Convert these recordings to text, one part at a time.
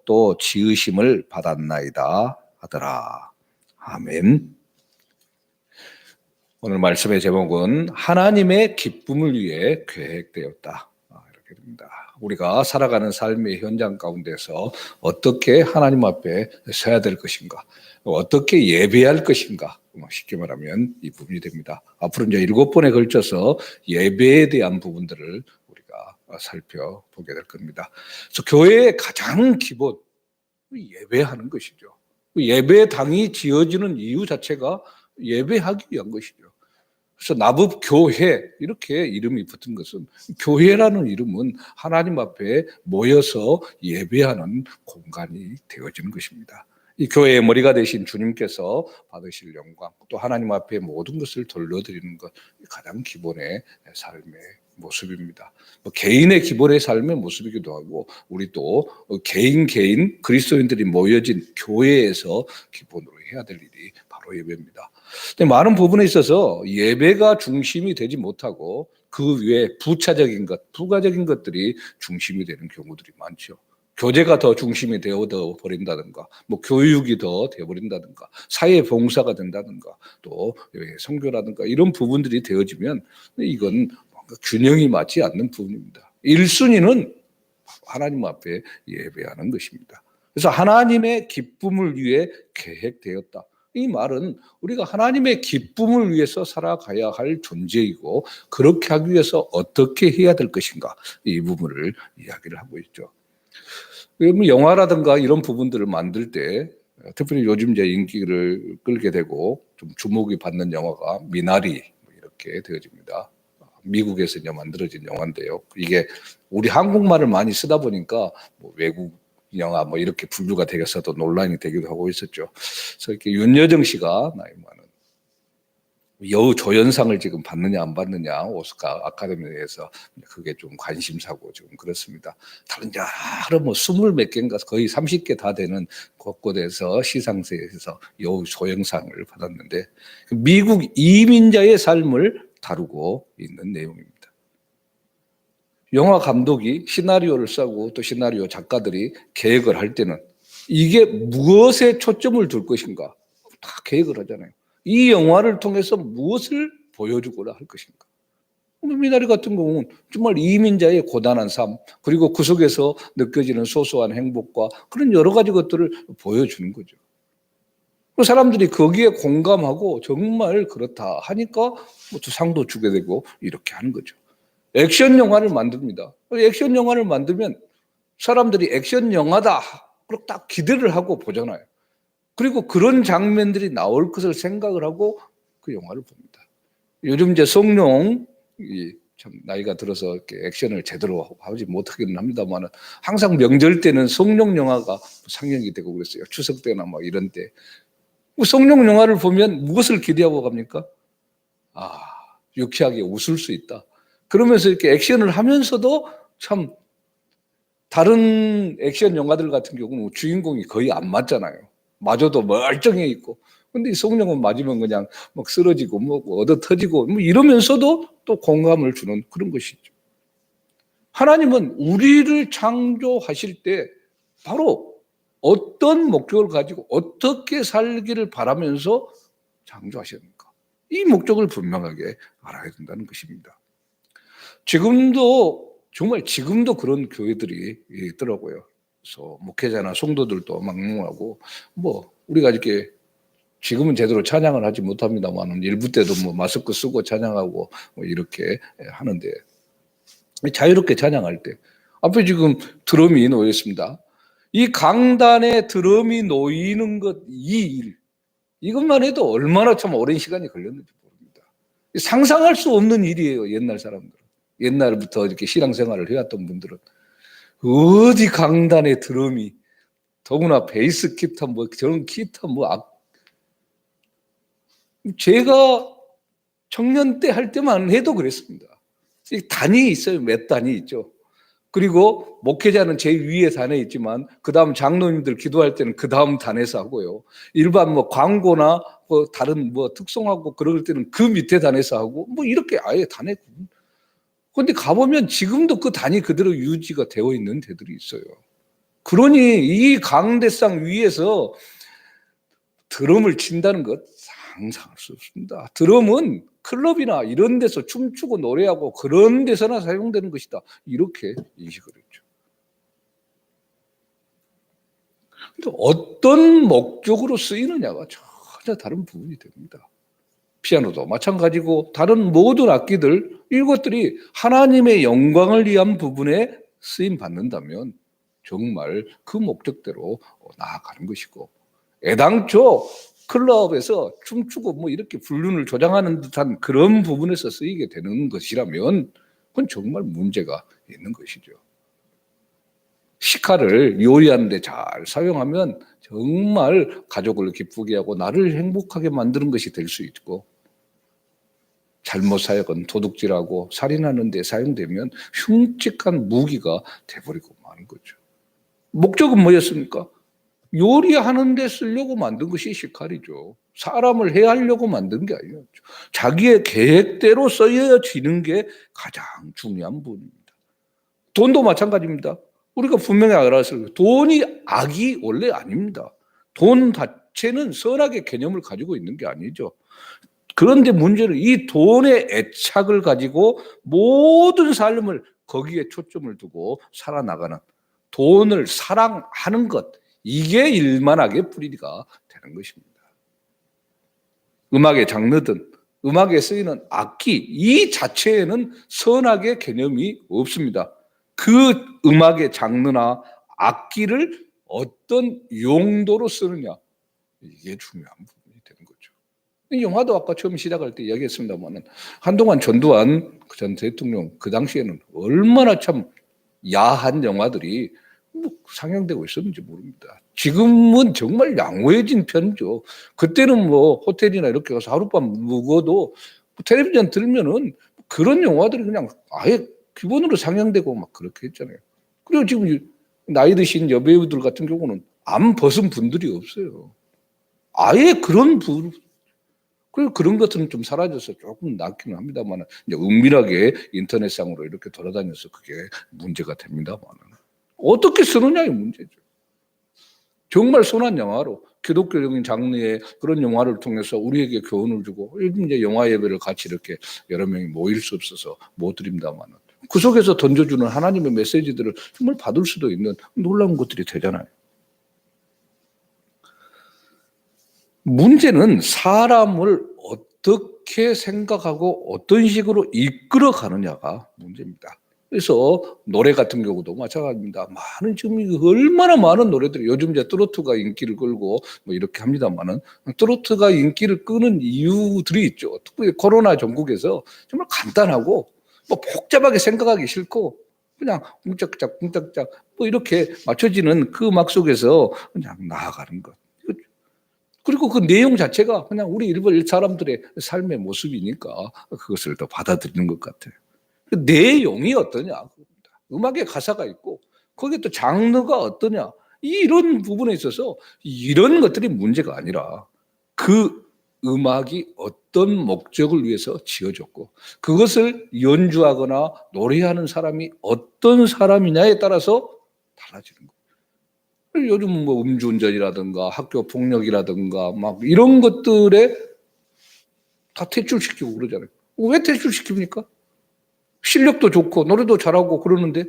또 지으심을 받았나이다 하더라. 아멘. 오늘 말씀의 제목은 하나님의 기쁨을 위해 계획되었다. 이렇게 됩니다. 우리가 살아가는 삶의 현장 가운데서 어떻게 하나님 앞에 서야 될 것인가, 어떻게 예배할 것인가, 쉽게 말하면 이 부분이 됩니다. 앞으로 이제 7번에 걸쳐서 예배에 대한 부분들을 우리가 살펴보게 될 겁니다. 그래서 교회의 가장 기본, 예배하는 것이죠. 예배당이 지어지는 이유 자체가 예배하기 위한 것이죠. 그래서 나법교회 이렇게 이름이 붙은 것은, 교회라는 이름은 하나님 앞에 모여서 예배하는 공간이 되어지는 것입니다. 이 교회의 머리가 되신 주님께서 받으실 영광, 또 하나님 앞에 모든 것을 돌려드리는 것, 가장 기본의 삶의 모습입니다. 개인의 기본의 삶의 모습이기도 하고, 우리 또 개인 그리스도인들이 모여진 교회에서 기본으로 해야 될 일이 바로 예배입니다. 근데 많은 부분에 있어서 예배가 중심이 되지 못하고 그 외에 부차적인 것, 부가적인 것들이 중심이 되는 경우들이 많죠. 교제가 더 중심이 되어 버린다든가, 교육이 더 되어버린다든가, 사회 봉사가 된다든가, 또 선교라든가 이런 부분들이 되어지면 이건 균형이 맞지 않는 부분입니다. 1순위는 하나님 앞에 예배하는 것입니다. 그래서 하나님의 기쁨을 위해 계획되었다. 이 말은 우리가 하나님의 기쁨을 위해서 살아가야 할 존재이고, 그렇게 하기 위해서 어떻게 해야 될 것인가, 이 부분을 이야기를 하고 있죠. 영화라든가 이런 부분들을 만들 때, 특별히 요즘 이제 인기를 끌게 되고 좀 주목이 받는 영화가 미나리 이렇게 되어집니다. 미국에서 이제 만들어진 영화인데요. 이게 우리 한국말을 많이 쓰다 보니까 외국 영화 이렇게 분류가 되어서도 논란이 되기도 하고 있었죠. 그래서 이렇게 윤여정 씨가 나이 많은 여우 조연상을 지금 받느냐 안 받느냐, 오스카 아카데미에서 그게 좀 관심사고 지금 그렇습니다. 다른 여러 20몇 개인가 거의 30개 다 되는 곳곳에서 시상식에서 여우 조연상을 받았는데, 미국 이민자의 삶을 다루고 있는 내용입니다. 영화 감독이 시나리오를 쓰고 또 시나리오 작가들이 계획을 할 때는 이게 무엇에 초점을 둘 것인가 다 계획을 하잖아요. 이 영화를 통해서 무엇을 보여주고자 할 것인가. 미나리 같은 경우는 정말 이민자의 고단한 삶, 그리고 그 속에서 느껴지는 소소한 행복과 그런 여러 가지 것들을 보여주는 거죠. 사람들이 거기에 공감하고 정말 그렇다 하니까 상도 주게 되고 이렇게 하는 거죠. 액션 영화를 만듭니다. 액션 영화를 만들면 사람들이 액션 영화다 그렇게 딱 기대를 하고 보잖아요. 그리고 그런 장면들이 나올 것을 생각을 하고 그 영화를 봅니다. 요즘 이제 성룡이 참 나이가 들어서 이렇게 액션을 제대로 하지 못하기는 합니다만, 항상 명절 때는 성룡 영화가 상영이 되고 그랬어요. 추석 때나 이런 때. 성룡 영화를 보면 무엇을 기대하고 갑니까? 유쾌하게 웃을 수 있다. 그러면서 이렇게 액션을 하면서도 참 다른 액션 영화들 같은 경우는 주인공이 거의 안 맞잖아요. 마저도 멀쩡해 있고. 근데 이 성룡은 맞으면 그냥 쓰러지고 얻어 터지고 이러면서도 또 공감을 주는 그런 것이죠. 하나님은 우리를 창조하실 때 바로 어떤 목적을 가지고 어떻게 살기를 바라면서 창조하셨는가, 이 목적을 분명하게 알아야 된다는 것입니다. 지금도 그런 교회들이 있더라고요. 그래서 목회자나 성도들도 막무하고 우리가 이렇게 지금은 제대로 찬양을 하지 못합니다만 일부 때도 마스크 쓰고 찬양하고 이렇게 하는데, 자유롭게 찬양할 때 앞에 지금 드럼이 놓여 있습니다. 이 강단에 드럼이 놓이는 것, 이 일, 이것만 해도 얼마나 참 오랜 시간이 걸렸는지 모릅니다. 상상할 수 없는 일이에요. 옛날 사람들은, 옛날부터 이렇게 신앙생활을 해왔던 분들은 어디 강단에 드럼이, 더구나 베이스 기타 저런 기타 제가 청년 때 할 때만 해도 그랬습니다. 단이 있어요. 몇 단이 있죠. 그리고 목회자는 제일 위에 단에 있지만 그 다음 장로님들 기도할 때는 그 다음 단에서 하고요. 일반 광고나 다른 특송하고 그럴 때는 그 밑에 단에서 하고 이렇게 아예 단에. 그런데 가보면 지금도 그 단이 그대로 유지가 되어 있는 데들이 있어요. 그러니 이 강대상 위에서 드럼을 친다는 것 상상할 수 없습니다. 드럼은 클럽이나 이런 데서 춤추고 노래하고 그런 데서나 사용되는 것이다. 이렇게 인식을 했죠. 근데 어떤 목적으로 쓰이느냐가 전혀 다른 부분이 됩니다. 피아노도 마찬가지고 다른 모든 악기들 이것들이 하나님의 영광을 위한 부분에 쓰임 받는다면 정말 그 목적대로 나아가는 것이고, 애당초 클럽에서 춤추고 뭐 이렇게 불륜을 조장하는 듯한 그런 부분에서 쓰이게 되는 것이라면 그건 정말 문제가 있는 것이죠. 시카를 요리하는 데 잘 사용하면 정말 가족을 기쁘게 하고 나를 행복하게 만드는 것이 될 수 있고, 잘못 사용은 도둑질하고 살인하는 데 사용되면 흉측한 무기가 돼버리고 마는 거죠. 목적은 뭐였습니까? 요리하는 데 쓰려고 만든 것이 시칼이죠. 사람을 해하려고 만든 게 아니었죠. 자기의 계획대로 쓰여지는 게 가장 중요한 부분입니다. 돈도 마찬가지입니다. 우리가 분명히 알아야 할 거예요. 돈이 악이 원래 아닙니다. 돈 자체는 선악의 개념을 가지고 있는 게 아니죠. 그런데 문제는 이 돈의 애착을 가지고 모든 삶을 거기에 초점을 두고 살아나가는, 돈을 사랑하는 것, 이게 일만하게 뿌리가 되는 것입니다. 음악의 장르든 음악에 쓰이는 악기 이 자체에는 선악의 개념이 없습니다. 그 음악의 장르나 악기를 어떤 용도로 쓰느냐, 이게 중요한 부분이 되는 거죠. 영화도 아까 처음 시작할 때 이야기했습니다만 한동안 전두환 전 대통령 그 당시에는 얼마나 참 야한 영화들이 상영되고 있었는지 모릅니다. 지금은 정말 양호해진 편이죠. 그때는 뭐 호텔이나 이렇게 가서 하룻밤 묵어도 텔레비전 들면은 그런 영화들이 그냥 아예 기본으로 상영되고 막 그렇게 했잖아요. 그리고 지금 나이 드신 여배우들 같은 경우는 안 벗은 분들이 없어요. 아예 그런 분, 그리고 그런 것들은 좀 사라져서 조금 낫기는 합니다만, 이제 은밀하게 인터넷상으로 이렇게 돌아다녀서 그게 문제가 됩니다만, 어떻게 쓰느냐의 문제죠. 정말 선한 영화로 기독교적인 장르의 그런 영화를 통해서 우리에게 교훈을 주고, 요즘 이제 영화 예배를 같이 이렇게 여러 명이 모일 수 없어서 못 드립니다만, 그 속에서 던져주는 하나님의 메시지들을 정말 받을 수도 있는 놀라운 것들이 되잖아요. 문제는 사람을 어떻게 생각하고 어떤 식으로 이끌어 가느냐가 문제입니다. 그래서 노래 같은 경우도 마찬가지입니다. 많은 지금 얼마나 많은 노래들이 요즘 이제 트로트가 인기를 끌고 뭐 이렇게 합니다만은, 트로트가 인기를 끄는 이유들이 있죠. 특히 코로나 전국에서 정말 간단하고 뭐 복잡하게 생각하기 싫고 그냥 뭉짝짝 뭐 이렇게 맞춰지는 그 음악 속에서 그냥 나아가는 것. 그리고 그 내용 자체가 그냥 우리 일반 사람들의 삶의 모습이니까 그것을 더 받아들이는 것 같아요. 그 내용이 어떠냐, 음악의 가사가 있고 거기에 또 장르가 어떠냐, 이런 부분에 있어서 이런 것들이 문제가 아니라 그 음악이 어떤 목적을 위해서 지어졌고 그것을 연주하거나 노래하는 사람이 어떤 사람이냐에 따라서 달라지는 거예요. 요즘 뭐 음주운전이라든가 학교 폭력이라든가 막 이런 것들에 다 퇴출시키고 그러잖아요. 왜 퇴출시킵니까? 실력도 좋고 노래도 잘하고 그러는데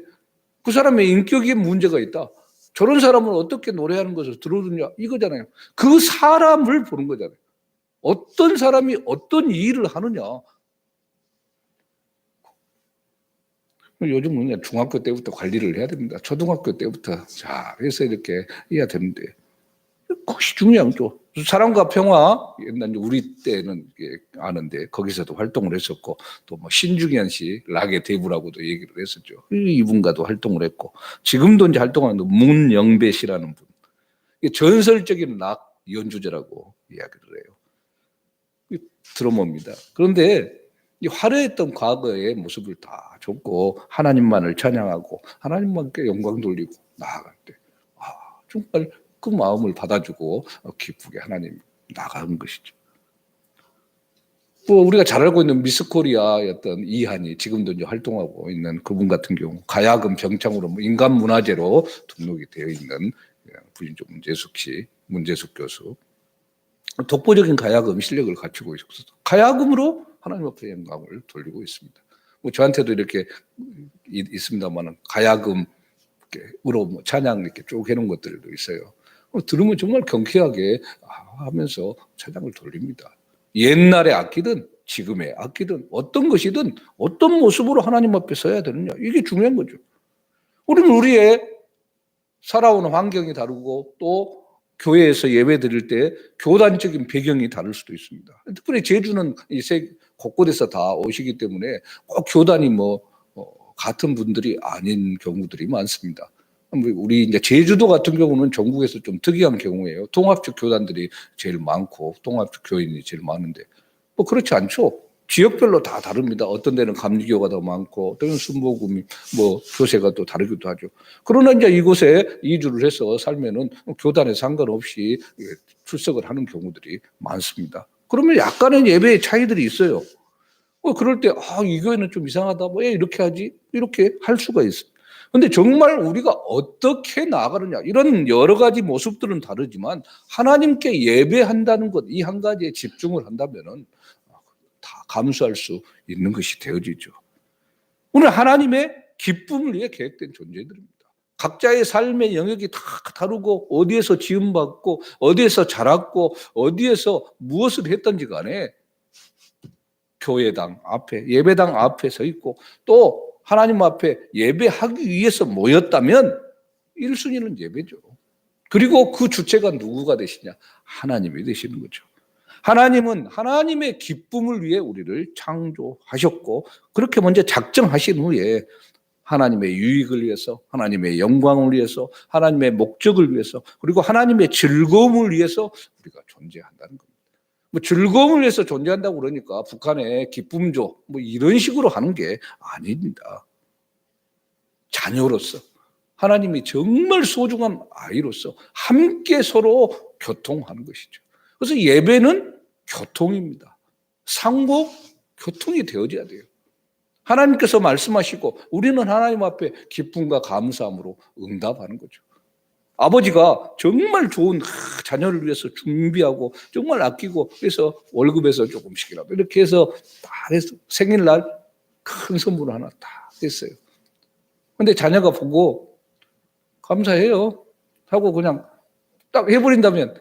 그 사람의 인격에 문제가 있다. 저런 사람을 어떻게 노래하는 것을 들어주냐 이거잖아요. 그 사람을 보는 거잖아요. 어떤 사람이 어떤 일을 하느냐. 요즘은 그냥 중학교 때부터 관리를 해야 됩니다. 초등학교 때부터 잘해서 이렇게 해야 되는데 그것이 중요한 거죠. 사랑과 평화, 옛날 우리 때는 아는데 거기서도 활동을 했었고 또 뭐 신중현 씨 락의 대부라고도 얘기를 했었죠. 이분과도 활동을 했고 지금도 이제 활동하는 문영배 씨라는 분, 전설적인 락 연주자라고 이야기를 해요. 드러머입니다. 그런데 이 화려했던 과거의 모습을 다 줬고 하나님만을 찬양하고 하나님만께 영광 돌리고 나아갈 때 정말 그 마음을 받아주고 기쁘게 하나님 나가는 것이죠. 뭐 우리가 잘 알고 있는 미스 코리아였던 이한이 지금도 이제 활동하고 있는 그분 같은 경우 가야금 병창으로 인간 문화재로 등록이 되어 있는 부인조 문재숙 교수. 독보적인 가야금 실력을 갖추고 있어서 가야금으로 하나님 앞에 영광을 돌리고 있습니다. 뭐 저한테도 이렇게 있습니다만 가야금으로 뭐 찬양 이렇게 쭉 해놓은 것들도 있어요. 들으면 정말 경쾌하게 하면서 찬양을 돌립니다. 옛날의 악기든 지금의 악기든 어떤 것이든 어떤 모습으로 하나님 앞에 서야 되느냐, 이게 중요한 거죠. 우리는 우리의 살아오는 환경이 다르고 또 교회에서 예배 드릴 때 교단적인 배경이 다를 수도 있습니다. 특별히 제주는 곳곳에서 다 오시기 때문에 꼭 교단이 같은 분들이 아닌 경우들이 많습니다. 우리 이제 제주도 같은 경우는 전국에서 좀 특이한 경우예요. 통합적 교단들이 제일 많고 통합적 교인이 제일 많은데 그렇지 않죠. 지역별로 다 다릅니다. 어떤 데는 감리교가 더 많고 어떤 데는 순복음이 교세가 또 다르기도 하죠. 그러나 이제 이곳에 이주를 해서 살면은 교단에 상관없이 출석을 하는 경우들이 많습니다. 그러면 약간의 예배의 차이들이 있어요. 그럴 때 이 교회는 좀 이상하다. 왜 이렇게 하지? 이렇게 할 수가 있습니다. 근데 정말 우리가 어떻게 나아가느냐, 이런 여러 가지 모습들은 다르지만 하나님께 예배한다는 것, 이 한 가지에 집중을 한다면은 다 감수할 수 있는 것이 되어지죠. 오늘 하나님의 기쁨을 위해 계획된 존재들입니다. 각자의 삶의 영역이 다 다르고 어디에서 지음받고 어디에서 자랐고 어디에서 무엇을 했던지 간에 교회당 앞에, 예배당 앞에 서 있고 또 하나님 앞에 예배하기 위해서 모였다면 1순위는 예배죠. 그리고 그 주체가 누구가 되시냐? 하나님이 되시는 거죠. 하나님은 하나님의 기쁨을 위해 우리를 창조하셨고 그렇게 먼저 작정하신 후에 하나님의 유익을 위해서, 하나님의 영광을 위해서, 하나님의 목적을 위해서, 그리고 하나님의 즐거움을 위해서 우리가 존재한다는 겁니다. 즐거움을 위해서 존재한다고 그러니까 북한에 기쁨조 이런 식으로 하는 게 아닙니다. 자녀로서 하나님이 정말 소중한 아이로서 함께 서로 교통하는 것이죠. 그래서 예배는 교통입니다. 상고 교통이 되어져야 돼요. 하나님께서 말씀하시고 우리는 하나님 앞에 기쁨과 감사함으로 응답하는 거죠. 아버지가 정말 좋은 자녀를 위해서 준비하고 정말 아끼고 그래서 월급에서 조금씩이라도 이렇게 해서 다 해서 생일날 큰 선물 하나 다 했어요. 근데 자녀가 보고 감사해요 하고 그냥 딱 해버린다면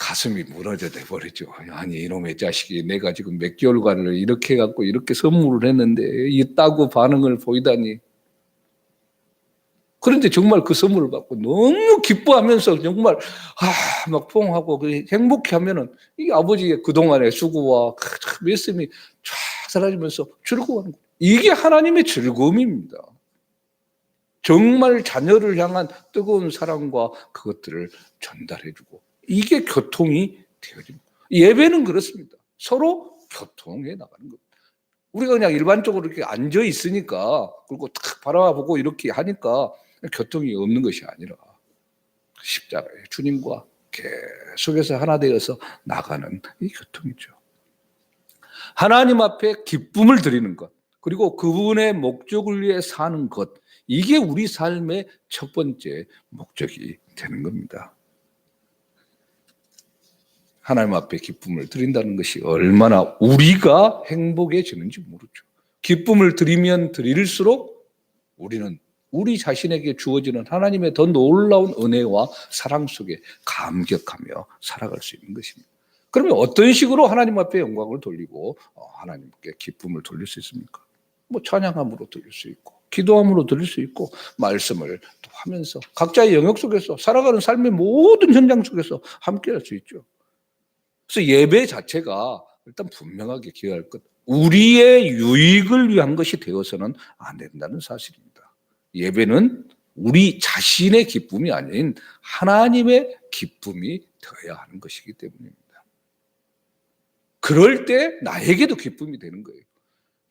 가슴이 무너져 돼버리죠. 아니 이놈의 자식이 내가 지금 몇 개월간을 이렇게 해갖고 이렇게 선물을 했는데 있다고 반응을 보이다니. 그런데 정말 그 선물을 받고 너무 기뻐하면서 정말 막 포옹하고 행복해하면은 이 아버지의 그동안의 수고와 말씀이 쫙 사라지면서 즐거워하는 거예요. 이게 하나님의 즐거움입니다. 정말 자녀를 향한 뜨거운 사랑과 그것들을 전달해주고 이게 교통이 되어집니다. 예배는 그렇습니다. 서로 교통해 나가는 겁니다. 우리가 그냥 일반적으로 이렇게 앉아 있으니까 그리고 탁 바라보고 이렇게 하니까 교통이 없는 것이 아니라 십자가의 주님과 계속해서 하나 되어서 나가는 이 교통이죠. 하나님 앞에 기쁨을 드리는 것, 그리고 그분의 목적을 위해 사는 것, 이게 우리 삶의 첫 번째 목적이 되는 겁니다. 하나님 앞에 기쁨을 드린다는 것이 얼마나 우리가 행복해지는지 모르죠. 기쁨을 드리면 드릴수록 우리는 우리 자신에게 주어지는 하나님의 더 놀라운 은혜와 사랑 속에 감격하며 살아갈 수 있는 것입니다. 그러면 어떤 식으로 하나님 앞에 영광을 돌리고 하나님께 기쁨을 돌릴 수 있습니까? 찬양함으로 돌릴 수 있고 기도함으로 드릴 수 있고 말씀을 또 하면서 각자의 영역 속에서 살아가는 삶의 모든 현장 속에서 함께할 수 있죠. 그래서 예배 자체가 일단 분명하게 기여할 것, 우리의 유익을 위한 것이 되어서는 안 된다는 사실입니다. 예배는 우리 자신의 기쁨이 아닌 하나님의 기쁨이 되어야 하는 것이기 때문입니다. 그럴 때 나에게도 기쁨이 되는 거예요.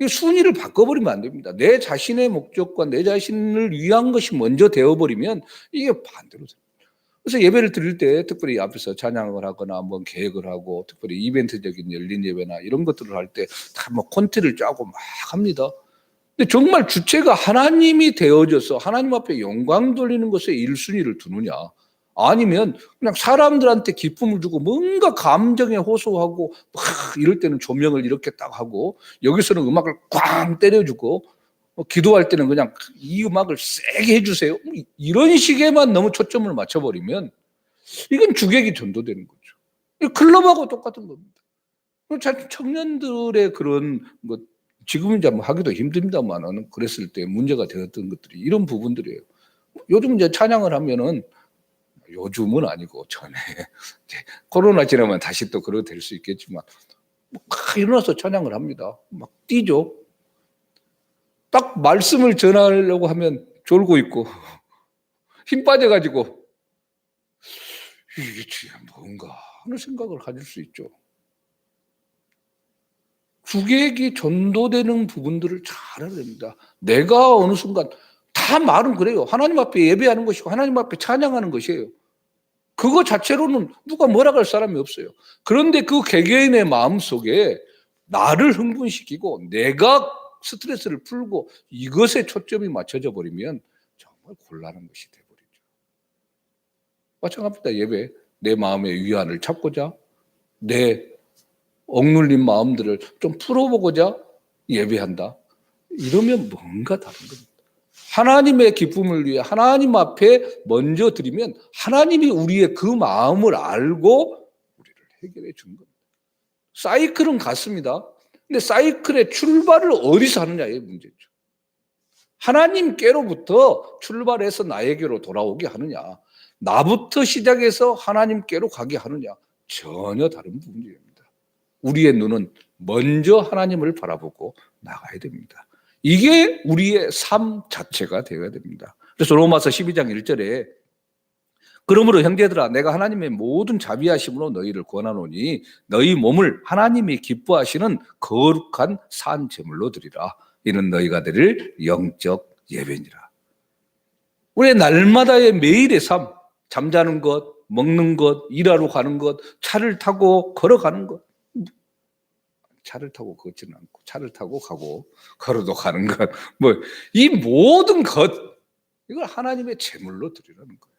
순위를 바꿔버리면 안 됩니다. 내 자신의 목적과 내 자신을 위한 것이 먼저 되어버리면 이게 반대로 됩니다. 그래서 예배를 드릴 때 특별히 앞에서 찬양을 하거나 뭐 계획을 하고 특별히 이벤트적인 열린 예배나 이런 것들을 할 때 다 뭐 콘티를 짜고 막 합니다. 근데 정말 주체가 하나님이 되어져서 하나님 앞에 영광 돌리는 것에 1순위를 두느냐, 아니면 그냥 사람들한테 기쁨을 주고 뭔가 감정에 호소하고 막 이럴 때는 조명을 이렇게 딱 하고 여기서는 음악을 꽝 때려주고 기도할 때는 그냥 이 음악을 세게 해주세요, 이런 식에만 너무 초점을 맞춰버리면 이건 주객이 전도되는 거죠. 클럽하고 똑같은 겁니다. 청년들의 그런 뭐 지금은 이제 뭐 하기도 힘듭니다만은 그랬을 때 문제가 되었던 것들이 이런 부분들이에요. 요즘 이제 찬양을 하면은, 요즘은 아니고 전에 코로나 지나면 다시 또 그렇게 될 수 있겠지만 막 일어나서 찬양을 합니다. 막 뛰죠. 딱 말씀을 전하려고 하면 졸고 있고 힘 빠져가지고 이게 진짜 뭔가 하는 생각을 가질 수 있죠. 주객이 전도되는 부분들을 잘 알아야 됩니다. 내가 어느 순간 다 말은 그래요. 하나님 앞에 예배하는 것이고 하나님 앞에 찬양하는 것이에요. 그거 자체로는 누가 뭐라 할 사람이 없어요. 그런데 그 개개인의 마음속에 나를 흥분시키고 내가 스트레스를 풀고 이것에 초점이 맞춰져 버리면 정말 곤란한 것이 되어버리죠. 마찬가지입니다. 예배. 내 마음의 위안을 찾고자 내 억눌린 마음들을 좀 풀어보고자 예배한다. 이러면 뭔가 다른 겁니다. 하나님의 기쁨을 위해 하나님 앞에 먼저 드리면 하나님이 우리의 그 마음을 알고 우리를 해결해 준 겁니다. 사이클은 같습니다. 근데 사이클의 출발을 어디서 하느냐의 문제죠. 하나님께로부터 출발해서 나에게로 돌아오게 하느냐, 나부터 시작해서 하나님께로 가게 하느냐, 전혀 다른 부분입니다. 우리의 눈은 먼저 하나님을 바라보고 나가야 됩니다. 이게 우리의 삶 자체가 되어야 됩니다. 그래서 로마서 12장 1절에 그러므로 형제들아 내가 하나님의 모든 자비하심으로 너희를 권하노니 너희 몸을 하나님이 기뻐하시는 거룩한 산 제물로 드리라. 이는 너희가 드릴 영적 예배니라. 우리의 날마다의 매일의 삶, 잠자는 것, 먹는 것, 일하러 가는 것, 차를 타고 걸어가는 것, 차를 타고 걷지는 않고 차를 타고 가고 걸어도 가는 것, 뭐 이 모든 것, 이걸 하나님의 제물로 드리라는 거예요.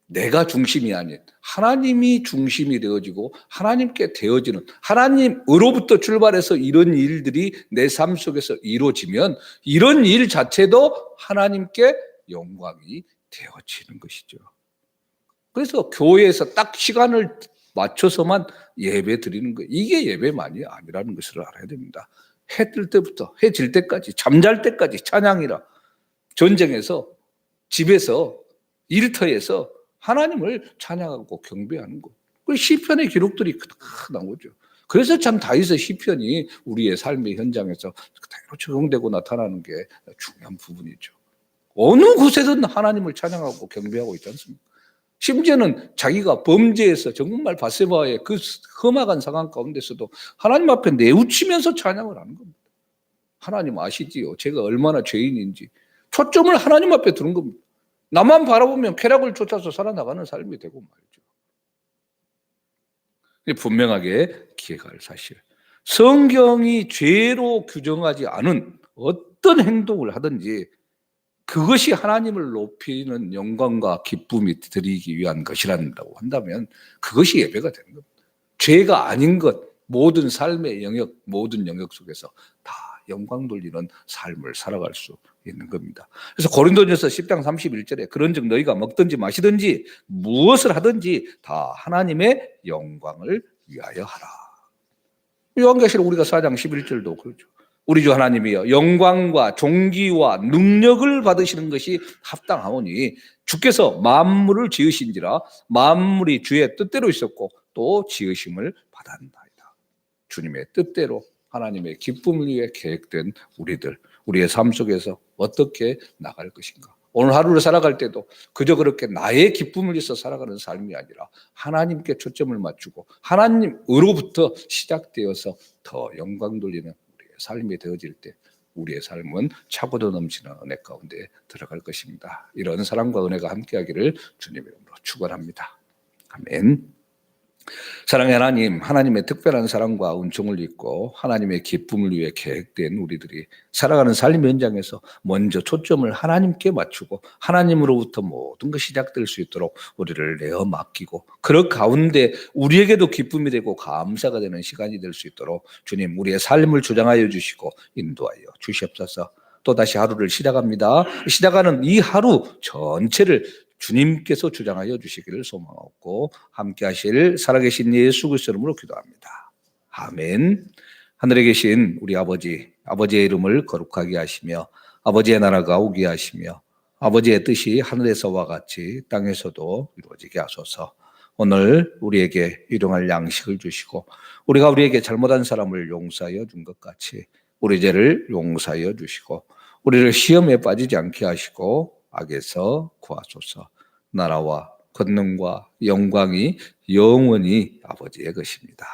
내가 중심이 아닌 하나님이 중심이 되어지고 하나님께 되어지는, 하나님으로부터 출발해서 이런 일들이 내 삶 속에서 이루어지면 이런 일 자체도 하나님께 영광이 되어지는 것이죠. 그래서 교회에서 딱 시간을 맞춰서만 예배 드리는 거, 이게 예배만이 아니라는 것을 알아야 됩니다. 해 뜰 때부터 해 질 때까지, 잠잘 때까지 찬양이라. 전쟁에서, 집에서, 일터에서 하나님을 찬양하고 경배하는 것. 그 시편의 기록들이 나오죠. 그래서 참 다윗의 시편이 우리의 삶의 현장에서 그대로 적용되고 나타나는 게 중요한 부분이죠. 어느 곳에든 하나님을 찬양하고 경배하고 있지 않습니까? 심지어는 자기가 범죄해서 정말 바세바의 그 험악한 상황 가운데서도 하나님 앞에 내우치면서 찬양을 하는 겁니다. 하나님 아시지요? 제가 얼마나 죄인인지. 초점을 하나님 앞에 두는 겁니다. 나만 바라보면 쾌락을 쫓아서 살아나가는 삶이 되고 말이죠. 분명하게 기억할 사실. 성경이 죄로 규정하지 않은 어떤 행동을 하든지 그것이 하나님을 높이는 영광과 기쁨이 드리기 위한 것이란다고 한다면 그것이 예배가 되는 겁니다. 죄가 아닌 것, 모든 삶의 영역, 모든 영역 속에서 다 영광 돌리는 삶을 살아갈 수 있는 겁니다. 그래서 고린도전서 10장 31절에 그런즉 너희가 먹든지 마시든지 무엇을 하든지 다 하나님의 영광을 위하여 하라. 요한계시록 우리가 4장 11절도 그렇죠. 우리 주 하나님이여 영광과 존귀와 능력을 받으시는 것이 합당하오니 주께서 만물을 지으신지라 만물이 주의 뜻대로 있었고 또 지으심을 받았나이다. 주님의 뜻대로 하나님의 기쁨을 위해 계획된 우리의 삶 속에서 어떻게 나갈 것인가. 오늘 하루를 살아갈 때도 그저 그렇게 나의 기쁨을 위해서 살아가는 삶이 아니라 하나님께 초점을 맞추고 하나님으로부터 시작되어서 더 영광 돌리는 삶이 되어질 때 우리의 삶은 차고도 넘치는 은혜 가운데 들어갈 것입니다. 이런 사랑과 은혜가 함께하기를 주님의 이름으로 축원합니다. 아멘. 사랑의 하나님, 하나님의 특별한 사랑과 은총을 입고 하나님의 기쁨을 위해 계획된 우리들이 살아가는 삶 현장에서 먼저 초점을 하나님께 맞추고 하나님으로부터 모든 것이 시작될 수 있도록 우리를 내어 맡기고 그 가운데 우리에게도 기쁨이 되고 감사가 되는 시간이 될 수 있도록 주님 우리의 삶을 주장하여 주시고 인도하여 주시옵소서. 또다시 하루를 시작합니다. 시작하는 이 하루 전체를 주님께서 주장하여 주시기를 소망하고 함께 하실 살아계신 예수 그리스도 이름으로 기도합니다. 아멘. 하늘에 계신 우리 아버지, 아버지의 이름을 거룩하게 하시며 아버지의 나라가 오게 하시며 아버지의 뜻이 하늘에서와 같이 땅에서도 이루어지게 하소서. 오늘 우리에게 일용할 양식을 주시고 우리가 우리에게 잘못한 사람을 용서하여 준 것 같이 우리 죄를 용서하여 주시고 우리를 시험에 빠지지 않게 하시고 악에서 구하소서. 나라와 권능과 영광이 영원히 아버지의 것입니다.